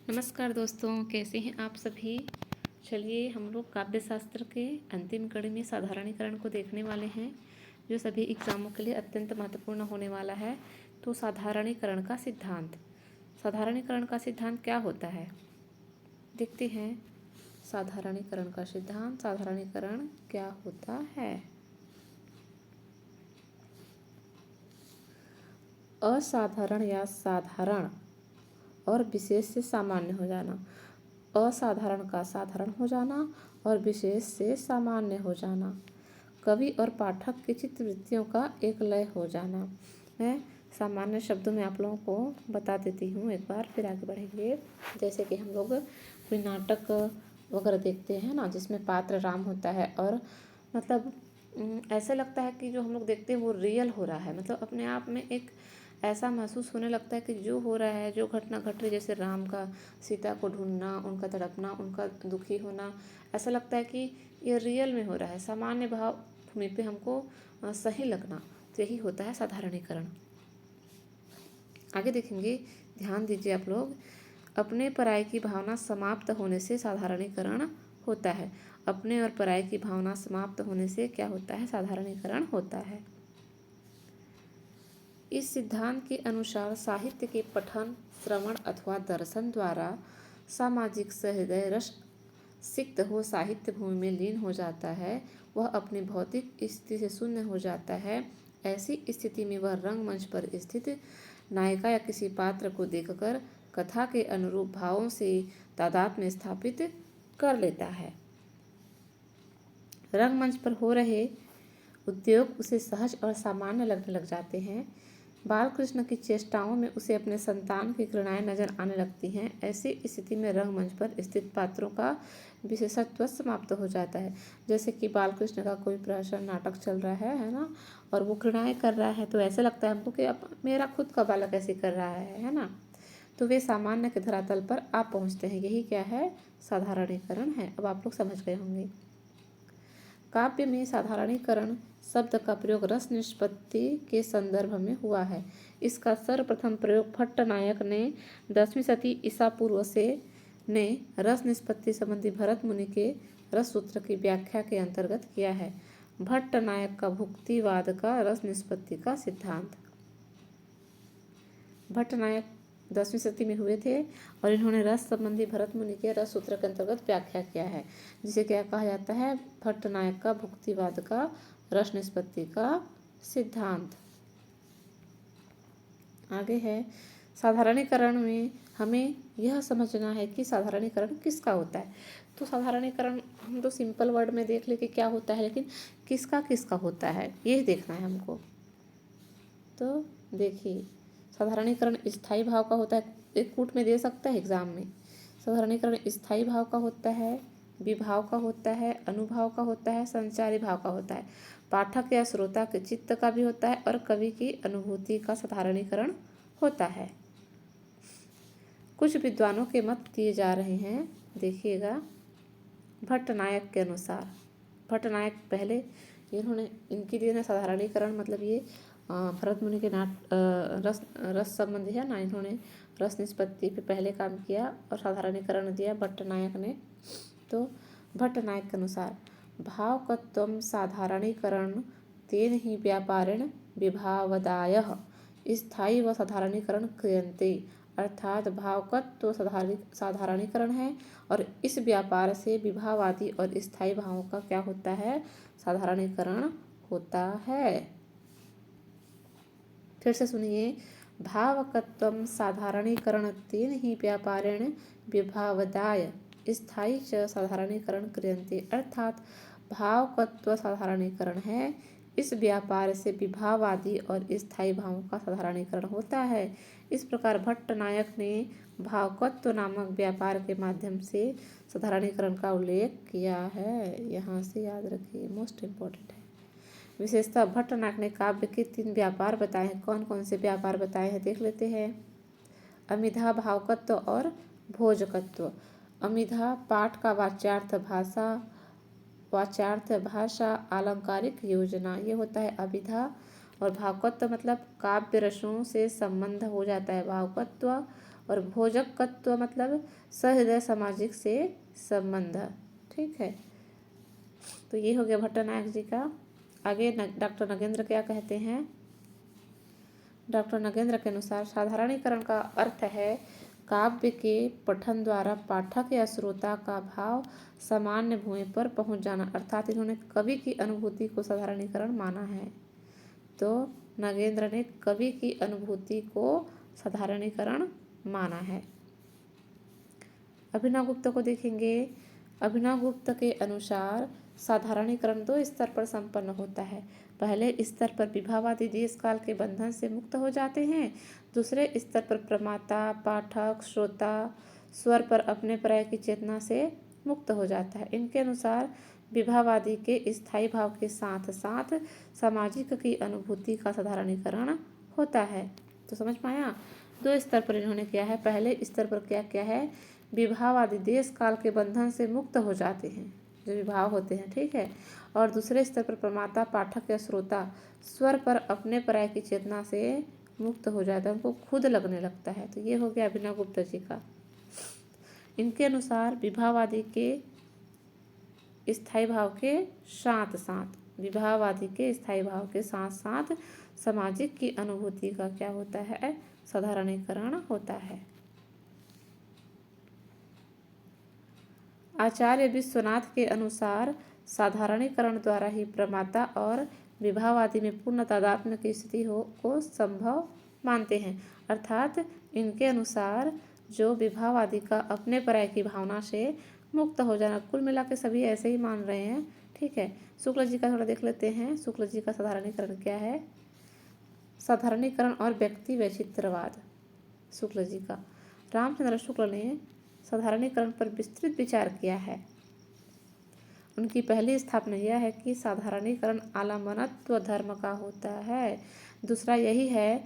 नमस्कार दोस्तों, कैसे हैं आप सभी। चलिए हम लोग काव्य शास्त्र के अंतिम कड़ी में साधारणीकरण को देखने वाले हैं, जो सभी एग्जामों के लिए अत्यंत महत्वपूर्ण होने वाला है। तो साधारणीकरण का सिद्धांत, साधारणीकरण का सिद्धांत क्या होता है, देखते हैं। साधारणीकरण का सिद्धांत, साधारणीकरण क्या होता है। असाधारण या साधारण और विशेष से सामान्य हो जाना, असाधारण का साधारण हो जाना और विशेष से सामान्य हो जाना, कवि और पाठक की चित्तवृत्तियों का एक लय हो जाना। मैं सामान्य शब्दों में आप लोगों को बता देती हूँ एक बार, फिर आगे बढ़ेंगे। जैसे कि हम लोग कोई नाटक वगैरह देखते हैं ना, जिसमें पात्र राम होता है और मतलब ऐसे लगता है कि जो हम लोग देखते हैं वो रियल हो रहा है, मतलब अपने आप में एक ऐसा महसूस होने लगता है कि जो हो रहा है, जो घटना घट रही है, जैसे राम का सीता को ढूंढना, उनका तड़पना, उनका दुखी होना, ऐसा लगता है कि ये रियल में हो रहा है, सामान्य भाव भूमि पे हमको सही लगना। तो यही होता है साधारणीकरण। आगे देखेंगे, ध्यान दीजिए आप लोग। अपने पराये की भावना समाप्त होने से साधारणीकरण होता है। अपने और पराये की भावना समाप्त होने से क्या होता है, साधारणीकरण होता है। इस सिद्धांत के अनुसार साहित्य के पठन, श्रवण अथवा दर्शन द्वारा सामाजिक सहृदय रस सिक्त हो साहित्य भूमि में लीन हो जाता है, वह अपनी भौतिक स्थिति से शून्य हो जाता है। ऐसी स्थिति में वह रंगमंच पर स्थित नायिका या किसी पात्र को देखकर कथा के अनुरूप भावों से तादात्म्य स्थापित कर लेता है। रंगमंच पर हो रहे उद्योग उसे सहज और सामान्य लगने लग जाते हैं। बालकृष्ण की चेष्टाओं में उसे अपने संतान की घृणाएं नजर आने लगती हैं। ऐसी स्थिति में रंगमंच पर स्थित पात्रों का विशेषत्व समाप्त हो जाता है। जैसे कि बालकृष्ण का कोई प्रहसन नाटक चल रहा है ना, और वो घृणाएं कर रहा है, तो ऐसे लगता है हमको कि अब मेरा खुद का बालक ऐसे कर रहा है ना। तो वे सामान्य के धरातल पर आप पहुँचते हैं। यही क्या है, साधारणीकरण है। अब आप लोग समझ गए होंगे। काव्य में साधारणीकरण शब्द का प्रयोग रस निष्पत्ति के संदर्भ में हुआ है। इसका सर्वप्रथम प्रयोग भट्टनायक ने 10वीं शती ईसा पूर्व से ने रस निष्पत्ति संबंधी भरत मुनि के रस सूत्र की व्याख्या के अंतर्गत किया है। भट्टनायक का भुक्तिवाद का रस निष्पत्ति का सिद्धांत। भट्टनायक 10वीं शती में हुए थे और इन्होंने रस संबंधी भरत मुनि के रस सूत्र के अंतर्गत व्याख्या किया है, जिसे क्या कहा जाता है, भट्टनायक का भुक्तिवाद का रस निष्पत्ति का सिद्धांत। आगे है, साधारणीकरण में हमें यह समझना है कि साधारणीकरण किसका होता है। तो साधारणीकरण हम तो सिंपल वर्ड में देख ले कि क्या होता है, लेकिन किसका किसका होता है ये देखना है हमको। तो देखिए, साधारणीकरण स्थायी भाव का होता है, एक कूट में दे सकता है एग्जाम में। साधारणीकरण स्थायी भाव का होता है, विभाव का होता है, अनुभाव का होता है, संचारी भाव का होता है, पाठक या श्रोता के चित्त का भी होता है और कवि की अनुभूति का साधारणीकरण होता है। कुछ विद्वानों के मत दिए जा रहे हैं, देखिएगा। भट्टनायक के अनुसार, भट्टनायक पहले इन्होंने इनकी दिए साधारणीकरण, मतलब ये भरत मुनि के रस संबंधी है ना, इन्होंने रस निष्पत्ति पे पहले काम किया और साधारणीकरण दिया भट्टनायक ने। तो भट्टनायक के अनुसार भावकत्वं साधारणीकरण तेन ही व्यापारेण विभावदायः स्थायी व साधारणीकरण क्रियन्ते। अर्थात भावकत्व साधारणीकरण है और इस व्यापार से विभावादि और स्थायी भावों का क्या होता है, साधारणीकरण होता है। फिर से सुनिए, भावकत्वं साधारणीकरण तेन ही व्यापारेण विभावदाय स्थायी च साधारणीकरण क्रियन्ते। अर्थात भावकत्व साधारणीकरण है, इस व्यापार से विभावादि और स्थायी भावों का साधारणीकरण होता है। इस प्रकार भट्टनायक ने भावकत्व नामक व्यापार के माध्यम से साधारणीकरण का उल्लेख किया है। यहाँ से याद रखिए, मोस्ट इम्पोर्टेंट है। विशेषतः भट्टनायक ने काव्य के 3 व्यापार बताए हैं। कौन कौन से व्यापार बताए हैं देख लेते हैं। अमिधा, भावकत्व और भोजकत्व। अमिधा पाठ का वाच्यार्थ भाषा आलंकारिक योजना, ये होता है अभिधा। और भावकत्व मतलब काव्य रसों से संबंध हो जाता है भावकत्व। और भोजकत्व मतलब सहृदय सामाजिक से संबंध। ठीक है, तो ये हो गया भट्टनायक जी का। आगे डॉक्टर नगेंद्र क्या कहते हैं। डॉक्टर नगेंद्र के अनुसार साधारणीकरण का अर्थ है काव्य के पठन द्वारा पाठक या श्रोता का भाव सामान्य भूमि पर पहुंच जाना, अर्थात इन्होंने कवि की अनुभूति को साधारणीकरण माना है। तो नगेंद्र ने कवि की अनुभूति को साधारणीकरण माना है। अभिनव गुप्त को देखेंगे। अभिनव गुप्त के अनुसार साधारणीकरण दो स्तर पर संपन्न होता है। पहले स्तर पर विभावादी देश काल के बंधन से मुक्त हो जाते हैं। दूसरे स्तर पर प्रमाता, पाठक, श्रोता स्वर पर अपने पर्याय की चेतना से मुक्त हो जाता है। इनके अनुसार विभावादी के स्थायी भाव के साथ साथ सामाजिक की अनुभूति का साधारणीकरण होता है। तो समझ पाया, दो स्तर पर इन्होंने किया है। पहले स्तर पर क्या क्या है, विभावादी देश काल के बंधन से मुक्त हो जाते हैं, जो विभाव होते हैं। ठीक है, और दूसरे स्तर पर प्रमाता, पाठक या श्रोता स्वर पर अपने पर्याय की चेतना से मुक्त हो जाता है, उनको खुद लगने लगता है। तो ये हो गया अभिनव गुप्ता जी का। इनके अनुसार विभावादी के स्थायी भाव के साथ साथ विभावादी के स्थायी भाव के साथ साथ सामाजिक की अनुभूति का क्या होता है, साधारणीकरण होता है। आचार्य विश्वनाथ के अनुसार साधारणीकरण द्वारा ही प्रमाता और विभावादी में पूर्ण तादात्म्य की स्थिति को संभव मानते हैं। अर्थात इनके अनुसार जो विभावादी का अपने पर्याय की भावना से मुक्त हो जाना, कुल मिला के सभी ऐसे ही मान रहे हैं। ठीक है, शुक्ल जी का थोड़ा देख लेते हैं। शुक्ल जी का साधारणीकरण क्या है। साधारणीकरण और व्यक्ति वैचित्रवाद। शुक्ल जी का, रामचंद्र शुक्ल ने साधारणीकरण पर विस्तृत विचार किया है। उनकी पहली स्थापना यह है कि साधारणीकरण आलम्बनत्व धर्म का होता है। दूसरा यही है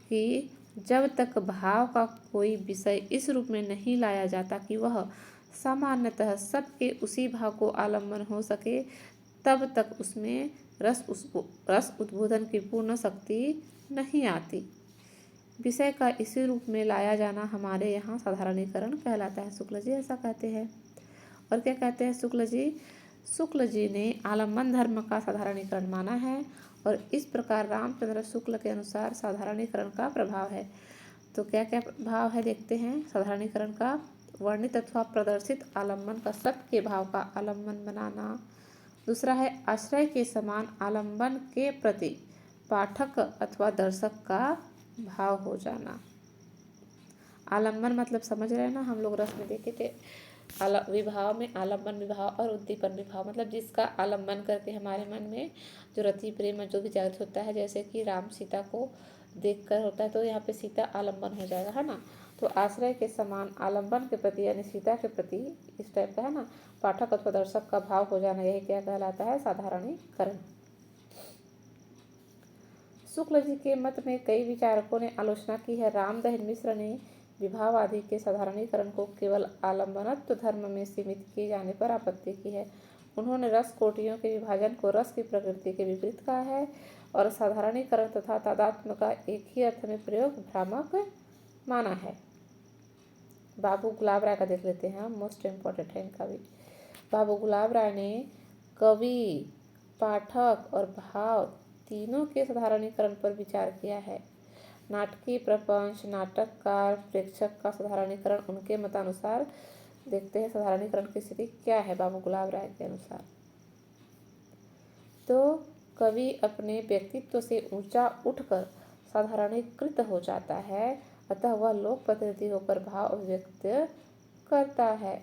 कि जब तक भाव का कोई विषय इस रूप में नहीं लाया जाता कि वह सामान्यतः सबके उसी भाव को आलम्बन हो सके, तब तक उसमें रस उद्बोधन की पूर्ण शक्ति नहीं आती। विषय का इसी रूप में लाया जाना हमारे यहाँ साधारणीकरण कहलाता है। शुक्ल जी ऐसा कहते हैं। और क्या कहते हैं शुक्ल जी। शुक्ल जी ने आलम्बन धर्म का साधारणीकरण माना है और इस प्रकार रामचंद्र शुक्ल के अनुसार साधारणीकरण का प्रभाव है। तो क्या क्या प्रभाव है देखते हैं साधारणीकरण का। वर्णित अथवा प्रदर्शित आलम्बन का सबके भाव का आलम्बन बनाना। दूसरा है आश्रय के समान आलम्बन के प्रति पाठक अथवा दर्शक का भाव हो जाना। आलम्बन मतलब समझ रहे हैं ना, हम लोग रस में देखे थे विभाव में आलम्बन विभाव और उद्दीपन विभाव, मतलब जिसका आलम्बन करके हमारे मन में जो रति प्रेम जो भी जागृत होता है, जैसे कि राम सीता को देखकर होता है, तो यहाँ पे सीता आलम्बन हो जाएगा, है ना। तो आश्रय के समान आलम्बन के प्रति यानी सीता के प्रति इस टाइप का है ना, पाठक अथवा दर्शक का भाव हो जाना, यही क्या कहलाता है, साधारणीकरण। शुक्ल जी के मत में कई विचारकों ने आलोचना की है। रामदहिन मिश्र ने विभावादि के साधारणीकरण को केवल आलम्बनत्व धर्म में सीमित किए जाने पर आपत्ति की है। उन्होंने रस कोटियों के विभाजन को रस की प्रकृति के विपरीत कहा है और साधारणीकरण तथा तादात्म्य का एक ही अर्थ में प्रयोग भ्रामक माना है। बाबू गुलाब राय का देख लेते हैं हम, मोस्ट इम्पोर्टेंट है इनका भी। बाबू गुलाब राय ने कवि, पाठक और भाव तीनों के साधारणीकरण पर विचार किया है। नाटकीय प्रपंच, नाटककार, प्रेक्षक का साधारणीकरण उनके मतानुसार देखते हैं साधारणीकरण की स्थिति क्या है बाबू गुलाब राय के अनुसार। तो कवि अपने व्यक्तित्व से ऊंचा उठकर साधारणीकृत हो जाता है, अतः वह लोक प्रतिनिधि होकर भाव अभिव्यक्त करता है।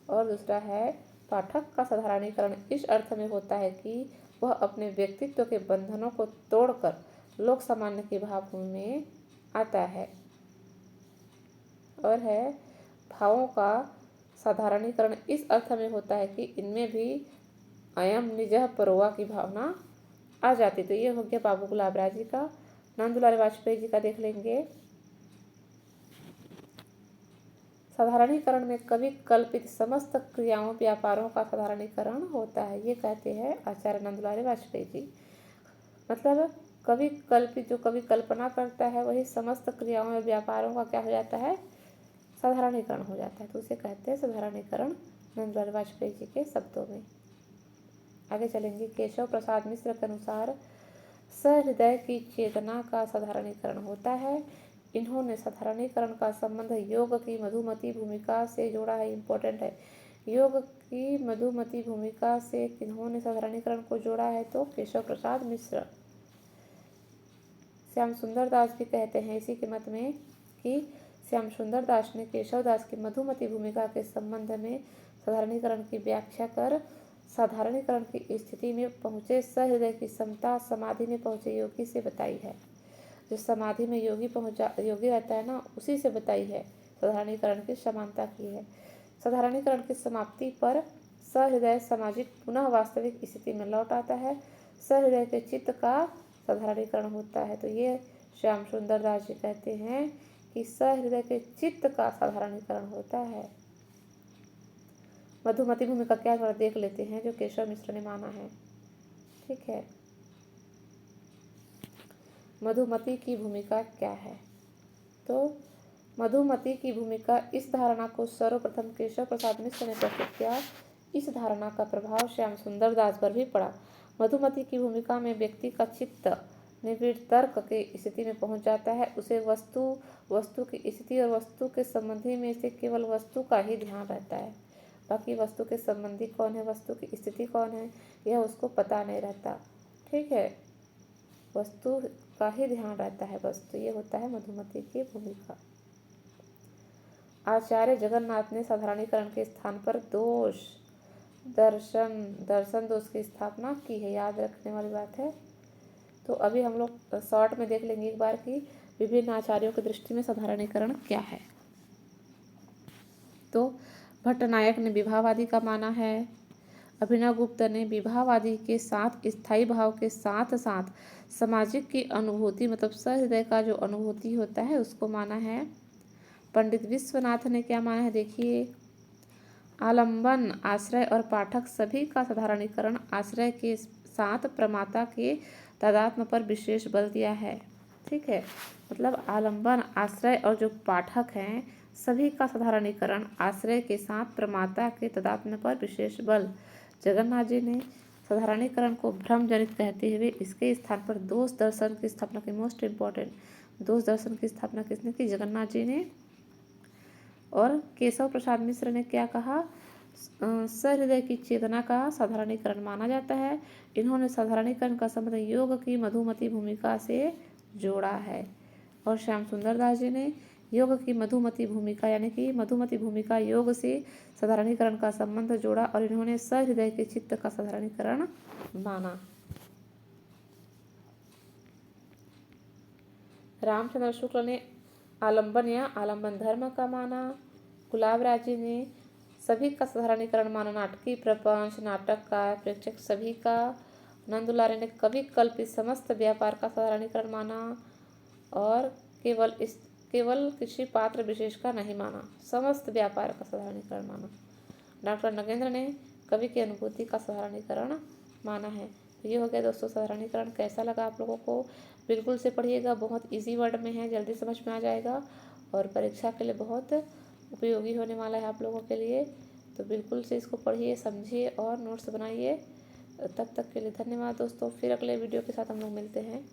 और दूसरा है पाठक का साधारणीकरण इस अर्थ में होता है कि वह अपने व्यक्तित्व के बंधनों को तोड़कर लोक सामान्य की भावभूमि में आता है। और है भावों का साधारणीकरण इस अर्थ में होता है कि इनमें भी अयम निजः परोवा की भावना आ जाती। तो ये हो गया बाबू गुलाब राय जी का। नंदलाल वाजपेयी जी का देख लेंगे। साधारणीकरण में कवि कल्पित समस्त क्रियाओं व्यापारों का साधारणीकरण होता है, ये कहते हैं आचार्य नंदलाल वाजपेयी जी। मतलब कवि कल्पित, जो कवि कल्पना करता है वही समस्त क्रियाओं या व्यापारों का क्या हो जाता है, साधारणीकरण हो जाता है, तो उसे कहते हैं साधारणीकरण, नंदलाल वाजपेयी जी के शब्दों में। आगे चलेंगे। केशव प्रसाद मिश्र के अनुसार सहृदय की चेतना का साधारणीकरण होता है। इन्होंने साधारणीकरण का संबंध योग की मधुमती भूमिका से जोड़ा है। इम्पोर्टेंट है, योग की मधुमती भूमिका से किन्होंने साधारणीकरण को जोड़ा है, तो केशव प्रसाद मिश्र। श्याम सुंदर दास भी कहते हैं इसी के मत में कि श्याम सुंदर दास ने केशव दास की मधुमती भूमिका के संबंध में साधारणीकरण की व्याख्या कर साधारणीकरण की स्थिति में पहुँचे सहृदय की समता समाधि में पहुँचे योगी से बताई है। जो समाधि में योगी रहता है ना, उसी से बताई है, साधारणीकरण की समानता की है। साधारणीकरण की समाप्ति पर सहृदय सामाजिक पुनः वास्तविक स्थिति में लौट आता है। सहृदय के चित्त का साधारणीकरण होता है। तो ये श्याम सुंदर दास जी कहते हैं कि सहृदय के चित्त का साधारणीकरण होता है। मधुमती भूमिका क्या थोड़ा देख लेते हैं, जो केशव मिश्र ने माना है। ठीक है, मधुमती की भूमिका क्या है, तो मधुमती की भूमिका, इस धारणा को सर्वप्रथम केशव प्रसाद मिश्र ने प्रस्तुत किया। इस धारणा का प्रभाव श्याम सुंदर दास पर भी पड़ा। मधुमती की भूमिका में व्यक्ति का चित्त निर्वितर्क के स्थिति में पहुंच जाता है। उसे वस्तु की स्थिति और वस्तु के संबंधी में से केवल वस्तु का ही ध्यान रहता है। बाकी वस्तु के संबंधी कौन है, वस्तु की स्थिति कौन है, यह उसको पता नहीं रहता। ठीक है, वस्तु का ही ध्यान रहता है बस। तो ये होता है मधुमती की भूमिका। आचार्य जगन्नाथ ने साधारणीकरण के स्थान पर दर्शन दोष की स्थापना की है, याद रखने वाली बात है। तो अभी हम लोग शॉर्ट में देख लेंगे एक बार कि विभिन्न आचार्यों की दृष्टि में साधारणीकरण क्या है। तो भट्टनायक ने विभावादी का माना है। अभिनव गुप्त ने विभावादी के साथ स्थायी भाव के साथ साथ सामाजिक की अनुभूति, मतलब सहृदय का जो अनुभूति होता है, उसको माना है। पंडित विश्वनाथ ने क्या माना है, देखिए, आलंबन, आश्रय और पाठक सभी का साधारणीकरण आश्रय के साथ प्रमाता के तादात्म्य पर विशेष बल दिया है। ठीक है, मतलब आलंबन, आश्रय और जो पाठक हैं, सभी का साधारणीकरण आश्रय के साथ प्रमाता के तादात्म्य पर विशेष बल। जगन्नाथ जी ने साधारणीकरण को भ्रम जनित कहते हुए इसके स्थान पर दोष दर्शन की स्थापना की। मोस्ट इम्पोर्टेंट, दोष दर्शन की स्थापना किसने की, जगन्नाथ जी ने। और केशव प्रसाद मिश्र ने क्या कहा, सहृदय की चेतना का साधारणीकरण माना जाता है। इन्होंने साधारणीकरण का संबंध योग की मधुमती भूमिका से जोड़ा है। और श्याम सुंदर दास जी ने योग की मधुमती भूमिका, यानी कि मधुमती भूमिका योग से साधारणीकरण का संबंध जोड़ा और इन्होंने सहृदय के चित्त का साधारणीकरण माना। रामचंद्र शुक्ल ने आलंबन या आलंबन धर्म का माना। गुलाब राज जी ने सभी का साधारणीकरण माना, नाटकीय प्रपंच, नाटक का प्रेक्षक सभी का। नंदुलारे ने कवि कल्पित समस्त व्यापार का साधारणीकरण माना और केवल किसी पात्र विशेष का नहीं माना, समस्त व्यापार का साधारणीकरण माना। डॉक्टर नगेंद्र ने कवि की अनुभूति का साधारणीकरण माना है। तो ये हो गया दोस्तों साधारणीकरण। कैसा लगा आप लोगों को, बिल्कुल से पढ़िएगा, बहुत इजी वर्ड में है, जल्दी समझ में आ जाएगा और परीक्षा के लिए बहुत उपयोगी होने वाला है आप लोगों के लिए। तो बिल्कुल से इसको पढ़िए, समझिए और नोट्स बनाइए। तब तक के लिए धन्यवाद दोस्तों। फिर अगले वीडियो के साथ हम लोग मिलते हैं।